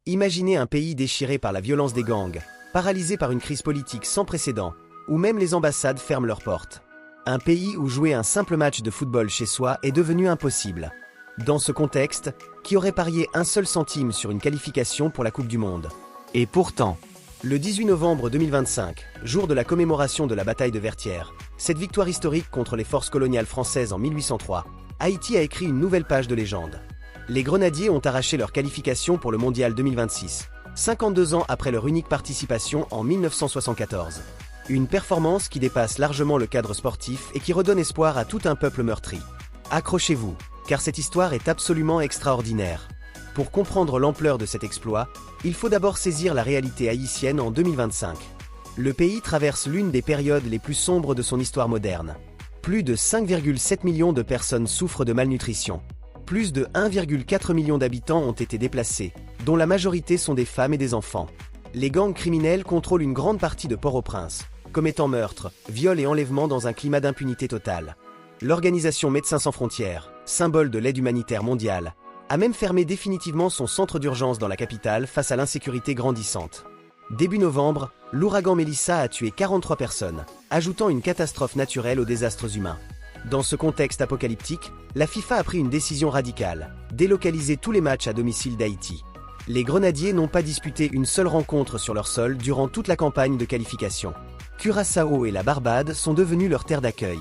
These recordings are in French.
Imaginez un pays déchiré par la violence des gangs, paralysé par une crise politique sans précédent, où même les ambassades ferment leurs portes. Un pays où jouer un simple match de football chez soi est devenu impossible. Dans ce contexte, qui aurait parié un seul centime sur une qualification pour la Coupe du Monde? Et pourtant, le 18 novembre 2025, jour de la commémoration de la bataille de Vertières, cette victoire historique contre les forces coloniales françaises en 1803, Haïti a écrit une nouvelle page de légende. Les Grenadiers ont arraché leur qualification pour le Mondial 2026, 52 ans après leur unique participation en 1974. Une performance qui dépasse largement le cadre sportif et qui redonne espoir à tout un peuple meurtri. Accrochez-vous, car cette histoire est absolument extraordinaire. Pour comprendre l'ampleur de cet exploit, il faut d'abord saisir la réalité haïtienne en 2025. Le pays traverse l'une des périodes les plus sombres de son histoire moderne. Plus de 5,7 millions de personnes souffrent de malnutrition. Plus de 1,4 million d'habitants ont été déplacés, dont la majorité sont des femmes et des enfants. Les gangs criminels contrôlent une grande partie de Port-au-Prince, commettant meurtres, viols et enlèvements dans un climat d'impunité totale. L'organisation Médecins sans frontières, symbole de l'aide humanitaire mondiale, a même fermé définitivement son centre d'urgence dans la capitale face à l'insécurité grandissante. Début novembre, l'ouragan Mélissa a tué 43 personnes, ajoutant une catastrophe naturelle aux désastres humains. Dans ce contexte apocalyptique, la FIFA a pris une décision radicale, délocaliser tous les matchs à domicile d'Haïti. Les Grenadiers n'ont pas disputé une seule rencontre sur leur sol durant toute la campagne de qualification. Curaçao et la Barbade sont devenus leur terre d'accueil.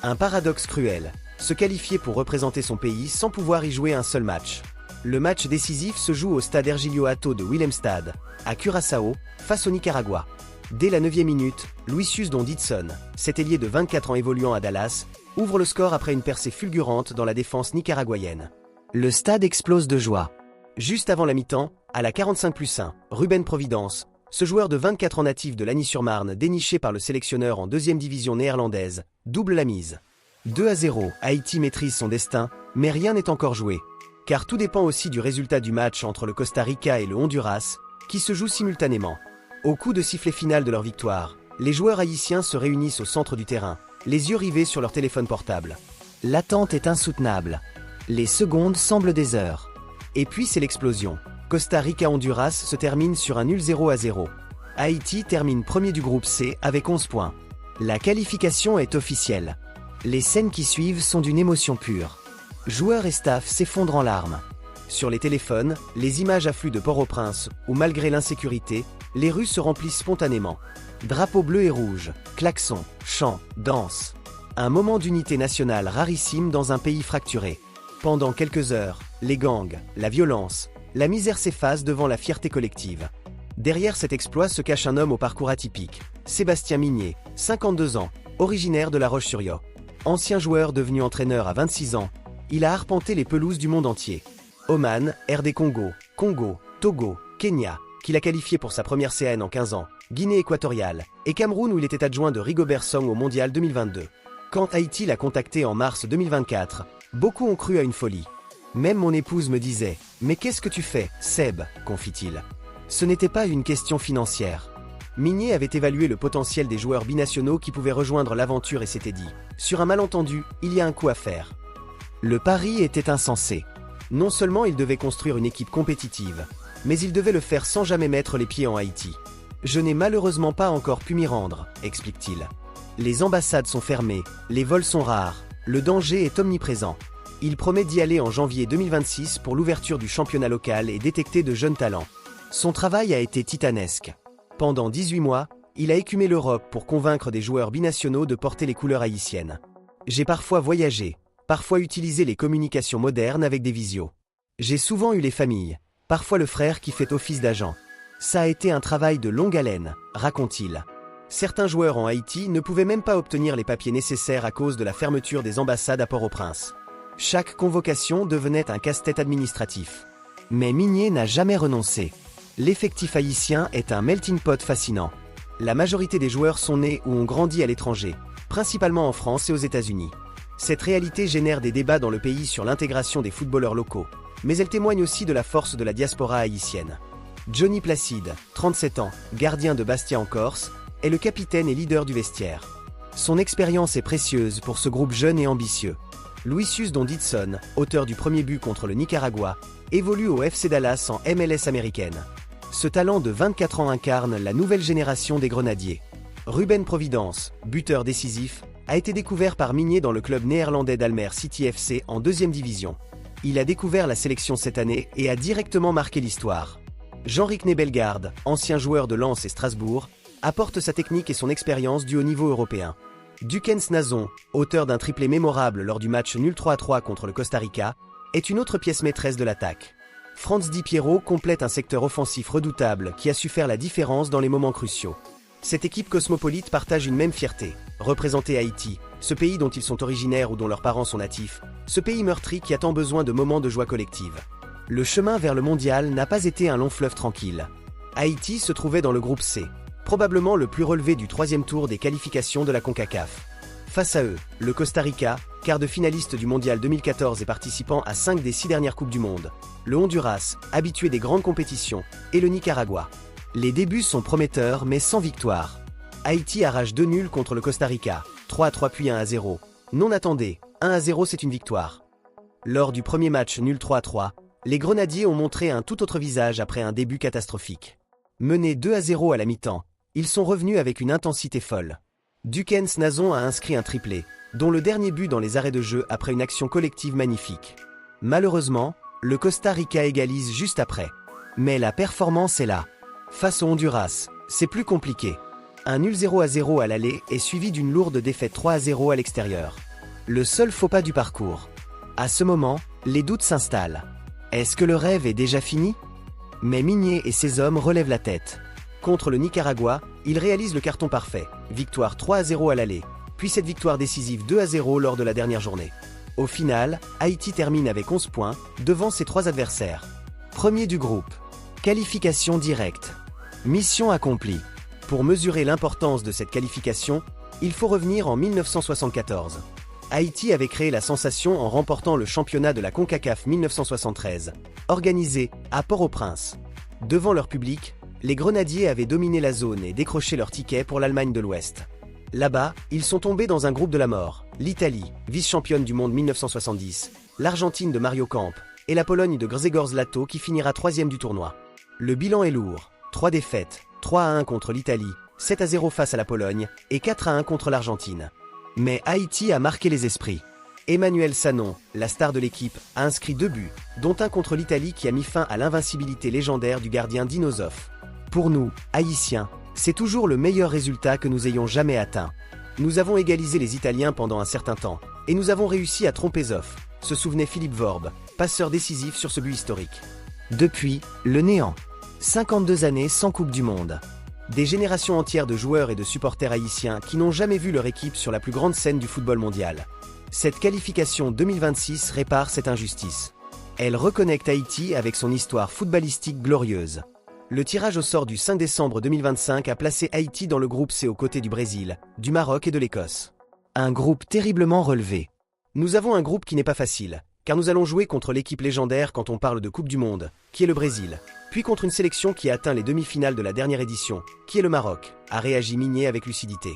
Un paradoxe cruel, se qualifier pour représenter son pays sans pouvoir y jouer un seul match. Le match décisif se joue au stade Ergilio Atto de Willemstad, à Curaçao, face au Nicaragua. Dès la 9e minute, Lucius Donditson, cet ailier de 24 ans évoluant à Dallas, ouvre le score après une percée fulgurante dans la défense nicaraguayenne. Le stade explose de joie. Juste avant la mi-temps, à la 45+1, Ruben Providence, ce joueur de 24 ans natif de Lagny-sur-Marne déniché par le sélectionneur en 2e division néerlandaise, double la mise. 2-0, Haïti maîtrise son destin, mais rien n'est encore joué. Car tout dépend aussi du résultat du match entre le Costa Rica et le Honduras, qui se joue simultanément. Au coup de sifflet final de leur victoire, les joueurs haïtiens se réunissent au centre du terrain, les yeux rivés sur leur téléphone portable. L'attente est insoutenable. Les secondes semblent des heures. Et puis c'est l'explosion. Costa Rica-Honduras se termine sur un nul 0-0. Haïti termine premier du groupe C avec 11 points. La qualification est officielle. Les scènes qui suivent sont d'une émotion pure. Joueurs et staff s'effondrent en larmes. Sur les téléphones, les images affluent de Port-au-Prince, où malgré l'insécurité, les rues se remplissent spontanément. Drapeaux bleus et rouges, klaxons, chants, danses. Un moment d'unité nationale rarissime dans un pays fracturé. Pendant quelques heures, les gangs, la violence, la misère s'effacent devant la fierté collective. Derrière cet exploit se cache un homme au parcours atypique, Sébastien Migné, 52 ans, originaire de La Roche-sur-Yon. Ancien joueur devenu entraîneur à 26 ans, il a arpenté les pelouses du monde entier. Oman, RD Congo, Togo, Kenya, qu'il a qualifié pour sa première CAN en 15 ans, Guinée équatoriale, et Cameroun où il était adjoint de Rigobert Song au Mondial 2022. Quand Haïti l'a contacté en mars 2024, beaucoup ont cru à une folie. Même mon épouse me disait « Mais qu'est-ce que tu fais, Seb ?» confie-t-il. Ce n'était pas une question financière. Migné avait évalué le potentiel des joueurs binationaux qui pouvaient rejoindre l'aventure et s'était dit « Sur un malentendu, il y a un coup à faire ». Le pari était insensé. Non seulement il devait construire une équipe compétitive, mais il devait le faire sans jamais mettre les pieds en Haïti. « Je n'ai malheureusement pas encore pu m'y rendre », explique-t-il. Les ambassades sont fermées, les vols sont rares, le danger est omniprésent. Il promet d'y aller en janvier 2026 pour l'ouverture du championnat local et détecter de jeunes talents. Son travail a été titanesque. Pendant 18 mois, il a écumé l'Europe pour convaincre des joueurs binationaux de porter les couleurs haïtiennes. J'ai parfois voyagé, parfois utilisé les communications modernes avec des visios. J'ai souvent eu les familles, parfois le frère qui fait office d'agent. Ça a été un travail de longue haleine, raconte-t-il. Certains joueurs en Haïti ne pouvaient même pas obtenir les papiers nécessaires à cause de la fermeture des ambassades à Port-au-Prince. Chaque convocation devenait un casse-tête administratif. Mais Migné n'a jamais renoncé. L'effectif haïtien est un melting pot fascinant. La majorité des joueurs sont nés ou ont grandi à l'étranger, principalement en France et aux États-Unis. Cette réalité génère des débats dans le pays sur l'intégration des footballeurs locaux, mais elle témoigne aussi de la force de la diaspora haïtienne. Johnny Placide, 37 ans, gardien de Bastia en Corse, est le capitaine et leader du vestiaire. Son expérience est précieuse pour ce groupe jeune et ambitieux. Lucius Donditson, auteur du premier but contre le Nicaragua, évolue au FC Dallas en MLS américaine. Ce talent de 24 ans incarne la nouvelle génération des Grenadiers. Ruben Providence, buteur décisif, a été découvert par Migné dans le club néerlandais d'Almer City FC en 2e division. Il a découvert la sélection cette année et a directement marqué l'histoire. Jean-Rick Nebelgarde, ancien joueur de Lens et Strasbourg, apporte sa technique et son expérience du haut niveau européen. Dukens Nazon, auteur d'un triplé mémorable lors du match nul 3-3 contre le Costa Rica, est une autre pièce maîtresse de l'attaque. Franz Di Piero complète un secteur offensif redoutable qui a su faire la différence dans les moments cruciaux. Cette équipe cosmopolite partage une même fierté, représenter Haïti, ce pays dont ils sont originaires ou dont leurs parents sont natifs, ce pays meurtri qui a tant besoin de moments de joie collective. Le chemin vers le mondial n'a pas été un long fleuve tranquille. Haïti se trouvait dans le groupe C, probablement le plus relevé du 3e tour des qualifications de la CONCACAF. Face à eux, le Costa Rica, quart de finaliste du mondial 2014 et participant à 5 des 6 dernières Coupes du Monde, le Honduras, habitué des grandes compétitions, et le Nicaragua. Les débuts sont prometteurs mais sans victoire. Haïti arrache 2 nuls contre le Costa Rica, 3-3 puis 1-0. Non attendez, 1-0 c'est une victoire. Lors du premier match nul 3-3, les Grenadiers ont montré un tout autre visage après un début catastrophique. Menés 2-0 à la mi-temps, ils sont revenus avec une intensité folle. Dukens Nazon a inscrit un triplé, dont le dernier but dans les arrêts de jeu après une action collective magnifique. Malheureusement, le Costa Rica égalise juste après. Mais la performance est là. Face au Honduras, c'est plus compliqué. Un nul 0-0 à l'aller est suivi d'une lourde défaite 3-0 à l'extérieur. Le seul faux pas du parcours. À ce moment, les doutes s'installent. Est-ce que le rêve est déjà fini? Mais Migné et ses hommes relèvent la tête. Contre le Nicaragua, ils réalisent le carton parfait, victoire 3-0 à l'aller, puis cette victoire décisive 2-0 lors de la dernière journée. Au final, Haïti termine avec 11 points, devant ses 3 adversaires. Premier du groupe. Qualification directe. Mission accomplie. Pour mesurer l'importance de cette qualification, il faut revenir en 1974. Haïti avait créé la sensation en remportant le championnat de la CONCACAF 1973, organisé à Port-au-Prince. Devant leur public, les Grenadiers avaient dominé la zone et décroché leur ticket pour l'Allemagne de l'Ouest. Là-bas, ils sont tombés dans un groupe de la mort. L'Italie, vice-championne du monde 1970, l'Argentine de Mario Camp et la Pologne de Grzegorz Lato qui finira 3e du tournoi. Le bilan est lourd, 3 défaites, 3-1 contre l'Italie, 7-0 face à la Pologne et 4-1 contre l'Argentine. Mais Haïti a marqué les esprits. Emmanuel Sanon, la star de l'équipe, a inscrit 2 buts, dont un contre l'Italie qui a mis fin à l'invincibilité légendaire du gardien Dino Zoff. Pour nous, Haïtiens, c'est toujours le meilleur résultat que nous ayons jamais atteint. Nous avons égalisé les Italiens pendant un certain temps, et nous avons réussi à tromper Zoff, se souvenait Philippe Vorbe, passeur décisif sur ce but historique. Depuis, le néant. 52 années sans Coupe du Monde. Des générations entières de joueurs et de supporters haïtiens qui n'ont jamais vu leur équipe sur la plus grande scène du football mondial. Cette qualification 2026 répare cette injustice. Elle reconnecte Haïti avec son histoire footballistique glorieuse. Le tirage au sort du 5 décembre 2025 a placé Haïti dans le groupe C aux côtés du Brésil, du Maroc et de l'Écosse. Un groupe terriblement relevé. Nous avons un groupe qui n'est pas facile, car nous allons jouer contre l'équipe légendaire quand on parle de Coupe du Monde, qui est le Brésil, puis contre une sélection qui a atteint les demi-finales de la dernière édition, qui est le Maroc, a réagi Migné avec lucidité.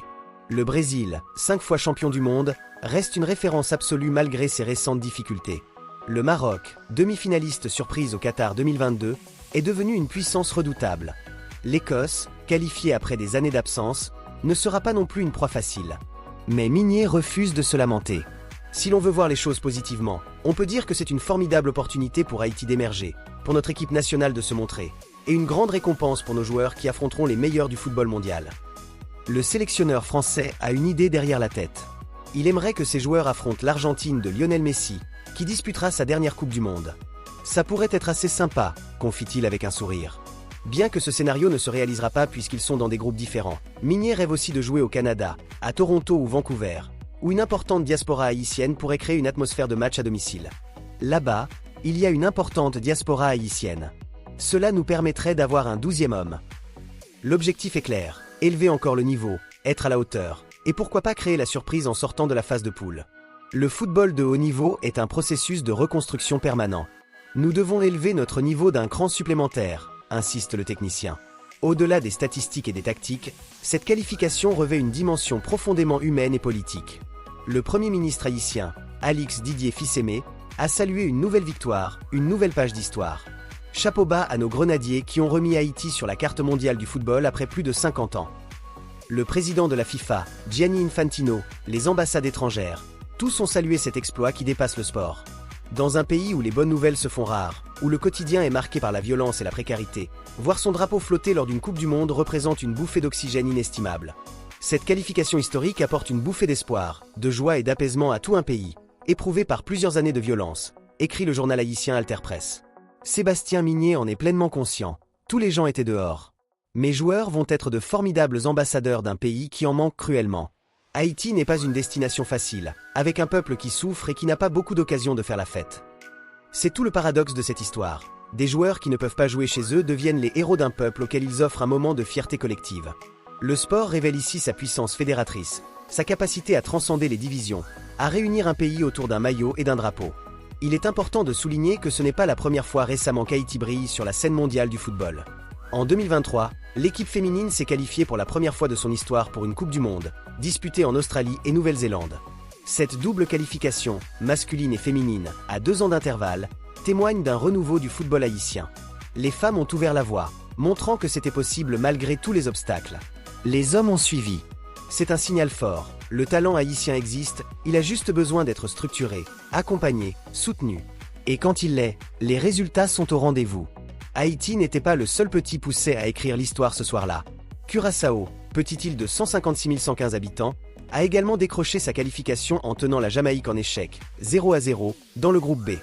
Le Brésil, 5 fois champion du monde, reste une référence absolue malgré ses récentes difficultés. Le Maroc, demi-finaliste surprise au Qatar 2022, est devenu une puissance redoutable. L'Écosse, qualifiée après des années d'absence, ne sera pas non plus une proie facile. Mais Migné refuse de se lamenter. Si l'on veut voir les choses positivement, on peut dire que c'est une formidable opportunité pour Haïti d'émerger, pour notre équipe nationale de se montrer, et une grande récompense pour nos joueurs qui affronteront les meilleurs du football mondial. Le sélectionneur français a une idée derrière la tête. Il aimerait que ses joueurs affrontent l'Argentine de Lionel Messi, qui disputera sa dernière Coupe du Monde. Ça pourrait être assez sympa, confie-t-il avec un sourire. Bien que ce scénario ne se réalisera pas puisqu'ils sont dans des groupes différents, Migné rêve aussi de jouer au Canada, à Toronto ou Vancouver, où une importante diaspora haïtienne pourrait créer une atmosphère de match à domicile. Là-bas, il y a une importante diaspora haïtienne. Cela nous permettrait d'avoir un 12e homme. L'objectif est clair, élever encore le niveau, être à la hauteur, et pourquoi pas créer la surprise en sortant de la phase de poule. Le football de haut niveau est un processus de reconstruction permanent. Nous devons élever notre niveau d'un cran supplémentaire, insiste le technicien. Au-delà des statistiques et des tactiques, cette qualification revêt une dimension profondément humaine et politique. Le Premier ministre haïtien, Alix Didier Fils-Aimé, a salué une nouvelle victoire, une nouvelle page d'histoire. Chapeau bas à nos grenadiers qui ont remis Haïti sur la carte mondiale du football après plus de 50 ans. Le président de la FIFA, Gianni Infantino, les ambassades étrangères, tous ont salué cet exploit qui dépasse le sport. Dans un pays où les bonnes nouvelles se font rares, où le quotidien est marqué par la violence et la précarité, voir son drapeau flotter lors d'une Coupe du Monde représente une bouffée d'oxygène inestimable. Cette qualification historique apporte une bouffée d'espoir, de joie et d'apaisement à tout un pays, éprouvé par plusieurs années de violence, écrit le journal haïtien Alterpresse. Sébastien Migné en est pleinement conscient. Tous les gens étaient dehors. Mes joueurs vont être de formidables ambassadeurs d'un pays qui en manque cruellement. Haïti n'est pas une destination facile, avec un peuple qui souffre et qui n'a pas beaucoup d'occasions de faire la fête. C'est tout le paradoxe de cette histoire. Des joueurs qui ne peuvent pas jouer chez eux deviennent les héros d'un peuple auquel ils offrent un moment de fierté collective. Le sport révèle ici sa puissance fédératrice, sa capacité à transcender les divisions, à réunir un pays autour d'un maillot et d'un drapeau. Il est important de souligner que ce n'est pas la première fois récemment qu'Haïti brille sur la scène mondiale du football. En 2023, l'équipe féminine s'est qualifiée pour la première fois de son histoire pour une Coupe du Monde, disputée en Australie et Nouvelle-Zélande. Cette double qualification, masculine et féminine, à 2 ans d'intervalle, témoigne d'un renouveau du football haïtien. Les femmes ont ouvert la voie, montrant que c'était possible malgré tous les obstacles. Les hommes ont suivi. C'est un signal fort. Le talent haïtien existe, il a juste besoin d'être structuré, accompagné, soutenu. Et quand il l'est, les résultats sont au rendez-vous. Haïti n'était pas le seul petit poucet à écrire l'histoire ce soir-là. Curaçao, petite île de 156 115 habitants, a également décroché sa qualification en tenant la Jamaïque en échec, 0-0, dans le groupe B.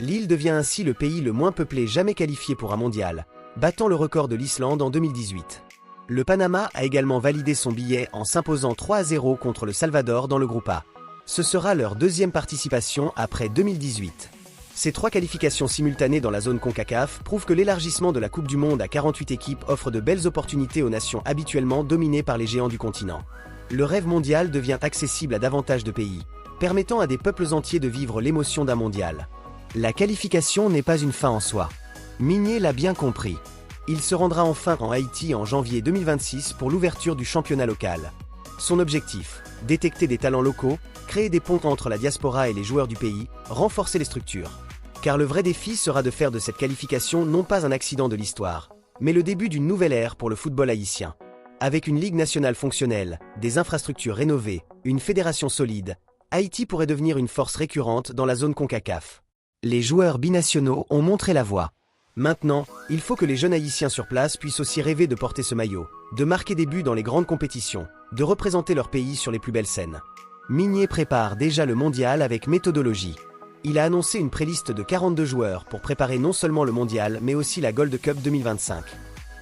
L'île devient ainsi le pays le moins peuplé jamais qualifié pour un mondial, battant le record de l'Islande en 2018. Le Panama a également validé son billet en s'imposant 3-0 contre le Salvador dans le groupe A. Ce sera leur deuxième participation après 2018. Ces 3 qualifications simultanées dans la zone CONCACAF prouvent que l'élargissement de la Coupe du Monde à 48 équipes offre de belles opportunités aux nations habituellement dominées par les géants du continent. Le rêve mondial devient accessible à davantage de pays, permettant à des peuples entiers de vivre l'émotion d'un mondial. La qualification n'est pas une fin en soi. Migné l'a bien compris. Il se rendra enfin en Haïti en janvier 2026 pour l'ouverture du championnat local. Son objectif, détecter des talents locaux, créer des ponts entre la diaspora et les joueurs du pays, renforcer les structures. Car le vrai défi sera de faire de cette qualification non pas un accident de l'histoire, mais le début d'une nouvelle ère pour le football haïtien. Avec une ligue nationale fonctionnelle, des infrastructures rénovées, une fédération solide, Haïti pourrait devenir une force récurrente dans la zone CONCACAF. Les joueurs binationaux ont montré la voie. Maintenant, il faut que les jeunes haïtiens sur place puissent aussi rêver de porter ce maillot, de marquer des buts dans les grandes compétitions, de représenter leur pays sur les plus belles scènes. Migné prépare déjà le mondial avec méthodologie. Il a annoncé une préliste de 42 joueurs pour préparer non seulement le mondial mais aussi la Gold Cup 2025.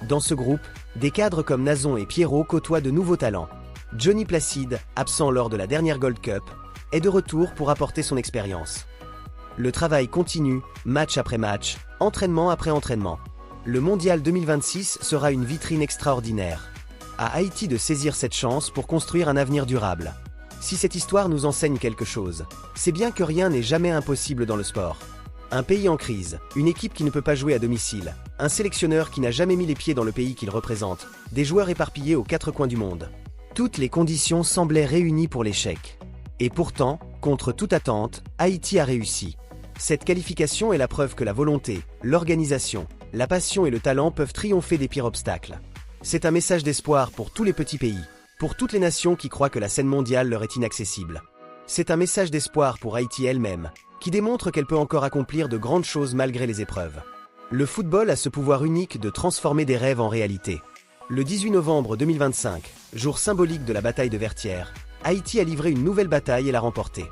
Dans ce groupe, des cadres comme Nazon et Pierrot côtoient de nouveaux talents. Johnny Placide, absent lors de la dernière Gold Cup, est de retour pour apporter son expérience. Le travail continue, match après match, entraînement après entraînement. Le mondial 2026 sera une vitrine extraordinaire. À Haïti de saisir cette chance pour construire un avenir durable. Si cette histoire nous enseigne quelque chose, c'est bien que rien n'est jamais impossible dans le sport. Un pays en crise, une équipe qui ne peut pas jouer à domicile, un sélectionneur qui n'a jamais mis les pieds dans le pays qu'il représente, des joueurs éparpillés aux 4 coins du monde. Toutes les conditions semblaient réunies pour l'échec. Et pourtant, contre toute attente, Haïti a réussi. Cette qualification est la preuve que la volonté, l'organisation, la passion et le talent peuvent triompher des pires obstacles. C'est un message d'espoir pour tous les petits pays, pour toutes les nations qui croient que la scène mondiale leur est inaccessible. C'est un message d'espoir pour Haïti elle-même, qui démontre qu'elle peut encore accomplir de grandes choses malgré les épreuves. Le football a ce pouvoir unique de transformer des rêves en réalité. Le 18 novembre 2025, jour symbolique de la bataille de Vertières, Haïti a livré une nouvelle bataille et l'a remportée.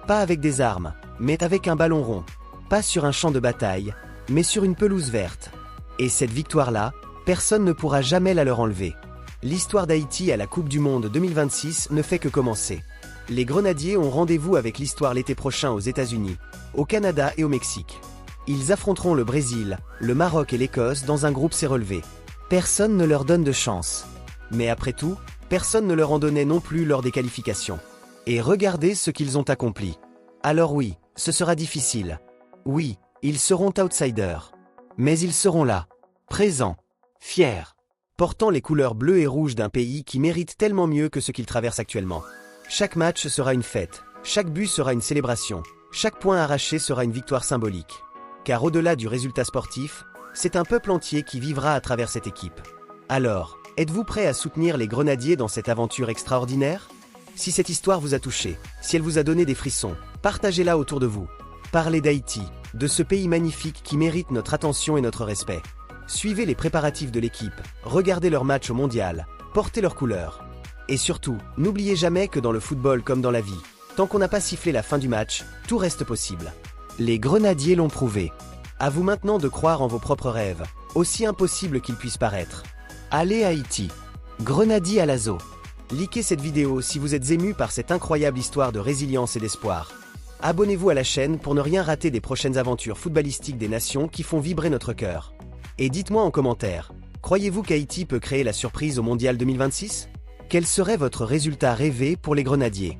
Pas avec des armes, mais avec un ballon rond. Pas sur un champ de bataille, mais sur une pelouse verte. Et cette victoire-là, personne ne pourra jamais la leur enlever. L'histoire d'Haïti à la Coupe du Monde 2026 ne fait que commencer. Les Grenadiers ont rendez-vous avec l'histoire l'été prochain aux États-Unis, au Canada et au Mexique. Ils affronteront le Brésil, le Maroc et l'Écosse dans un groupe s'est relevé. Personne ne leur donne de chance. Mais après tout, personne ne leur en donnait non plus lors des qualifications. Et regardez ce qu'ils ont accompli. Alors oui, ce sera difficile. Oui, ils seront outsiders. Mais ils seront là, présents, fiers, portant les couleurs bleues et rouges d'un pays qui mérite tellement mieux que ce qu'il traverse actuellement. Chaque match sera une fête, chaque but sera une célébration, Chaque point arraché sera une victoire symbolique. Car au-delà du résultat sportif, c'est un peuple entier qui vivra à travers cette équipe. Alors, êtes-vous prêt à soutenir les Grenadiers dans cette aventure extraordinaire? Si cette histoire vous a touché, si elle vous a donné des frissons, partagez-la autour de vous. Parlez d'Haïti, de ce pays magnifique qui mérite notre attention et notre respect. Suivez les préparatifs de l'équipe, regardez leurs matchs au mondial, portez leurs couleurs. Et surtout, n'oubliez jamais que dans le football comme dans la vie, tant qu'on n'a pas sifflé la fin du match, tout reste possible. Les Grenadiers l'ont prouvé. À vous maintenant de croire en vos propres rêves, aussi impossibles qu'ils puissent paraître. Allez Haïti! Grenadiers à l'assaut! Likez cette vidéo si vous êtes ému par cette incroyable histoire de résilience et d'espoir. Abonnez-vous à la chaîne pour ne rien rater des prochaines aventures footballistiques des nations qui font vibrer notre cœur. Et dites-moi en commentaire, croyez-vous qu'Haïti peut créer la surprise au Mondial 2026? Quel serait votre résultat rêvé pour les Grenadiers?